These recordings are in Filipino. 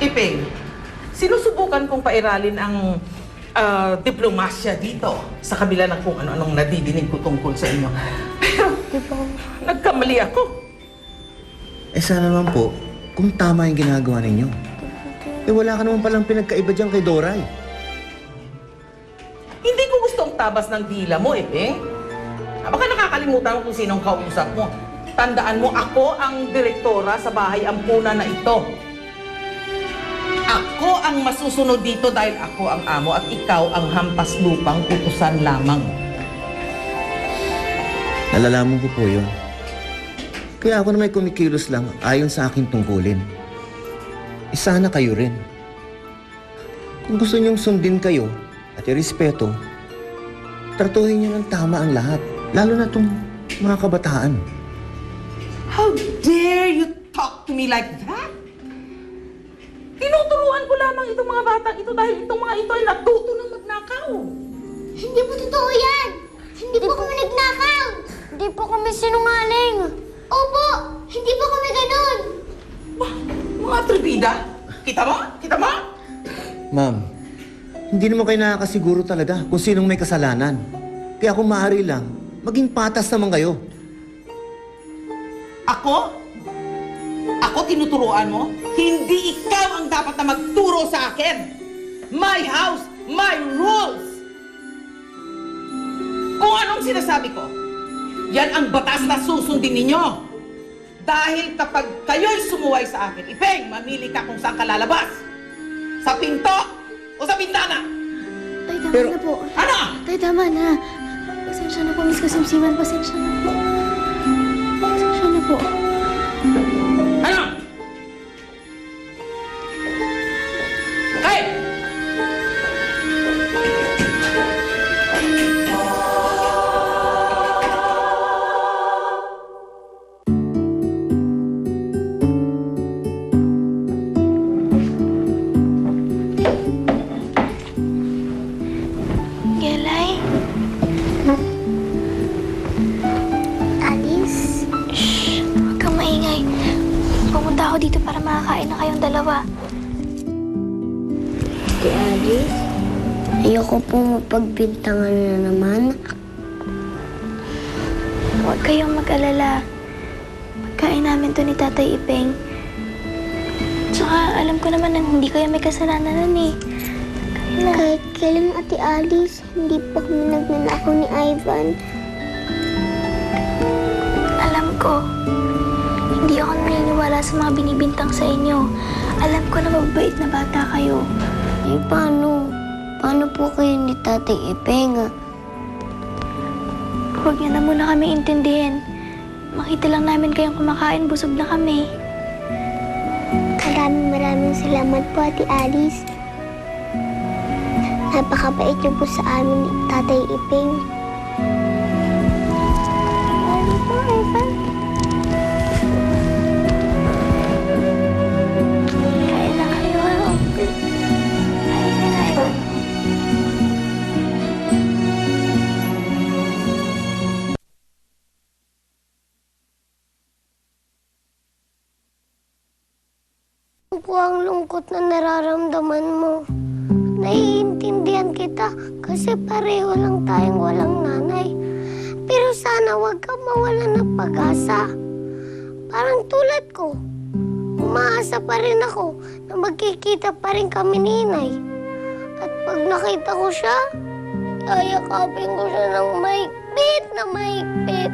Iping, sinusubukan kong pairalin ang diplomasya dito sa kabila ng kung ano-anong nadidinig ko tungkol sa inyo. Pero, nagkamali ako. Eh sana naman po, kung tama yung ginagawa ninyo. Eh wala ka naman palang pinagkaiba dyan kay Doray. Hindi ko gusto ang tabas ng dila mo, Iping. Baka nakakalimutan mo kung sinong kausap mo. Tandaan mo, ako ang direktora sa bahay ampunan na ito. Ako ang masusunod dito dahil ako ang amo at ikaw ang hampas lupang utusan lamang. Nalalaman ko po yun. Kaya ako na may kumikilos lang ayon sa aking tungkulin. Eh sana kayo rin. Kung gusto niyong sundin kayo at irespeto, tratuhin niyo ng tama ang lahat. Lalo na itong mga kabataan. How dare you talk to me like that? Tinuturuan ko lamang itong mga batang ito dahil itong mga ito ay natuto ng magnakaw. Hindi po totoo yan! Hindi po kami nagnakaw! Hindi po kami sinungaling! Opo! Hindi po kami ganun! Mga atribida? Kita mo? Kita mo? Ma'am, hindi naman kayo nakakasiguro talaga kung sinong may kasalanan. Kaya kung maaari lang, maging patas naman kayo. Ako? Ako tinuturuan mo? Hindi ikaw ang dapat na magturo sa akin! My house, my rules! Kung anong sinasabi ko, yan ang batas na susundin ninyo. Dahil kapag kayo'y sumuway sa akin, Ipeng, mamili ka kung saan ka lalabas. Sa pinto o sa bintana. Tay, tama Pero- na po. Ano? Tay, tama na. Pasensya na po, Miss Kasimsiman. Pasensya na po. Pasensya na po. Ano? Okay! Gelay? Alice? Shh! Huwag kang maingay. Pumunta ako dito para makakain na kayong dalawa. Si Alice, ayoko po mapagbintangan na naman. Huwag kayong mag-alala. Pagkain namin to ni Tatay Ipeng. Tsaka alam ko naman na hindi kayo may kasalanan nun eh. Kaya na. Kahit kailan, Ate Alice, hindi po kami nagnanakaw ni Ivan. Alam ko, hindi ako naniniwala sa mga binibintang sa inyo. Alam ko na mababait na bata kayo. Eh, paano? Paano po kayo ni Tatay Ipeng? Huwag niyo na muna kami intindihin. Makita lang namin kayong kumakain, busog na kami. Maraming salamat po, Ate Alice. Napakabait niyo po sa amin ni Tatay Ipeng. Ano po, Ivan? Kain na kayo, ha? Kain ka na, Ivan. Ano po ang lungkot na nararamdaman mo? Naiintindihan kita kasi pareho lang tayong walang nanay. Pero sana wag kang mawalan ng pag-asa. Parang tulad ko, umaasa pa rin ako na magkikita pa rin kami ni Inay. At pag nakita ko siya, yayakapin ko siya ng mahigpit na mahigpit.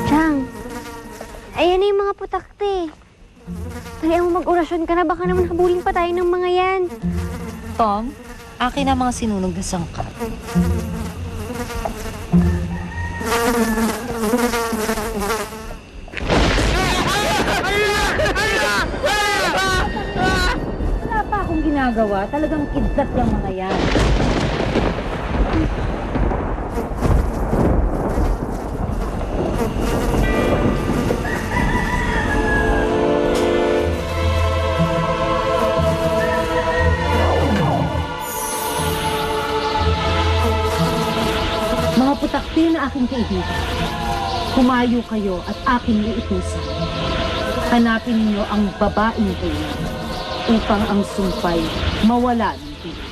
Chang, ayan na yung mga putakte. Dali mo mag-orasyon ka na, baka naman habulin pa tayo ng mga yan. Tom, akin ang mga sinunog na sangkap. Wala pa akong ginagawa. Talagang kidlat yung mga yan. Mga putakti na aking kaibigan, humayo kayo at aking iutusan. Hanapin ninyo ang babaeng kayo upang ang sumpay mawala ng tingin.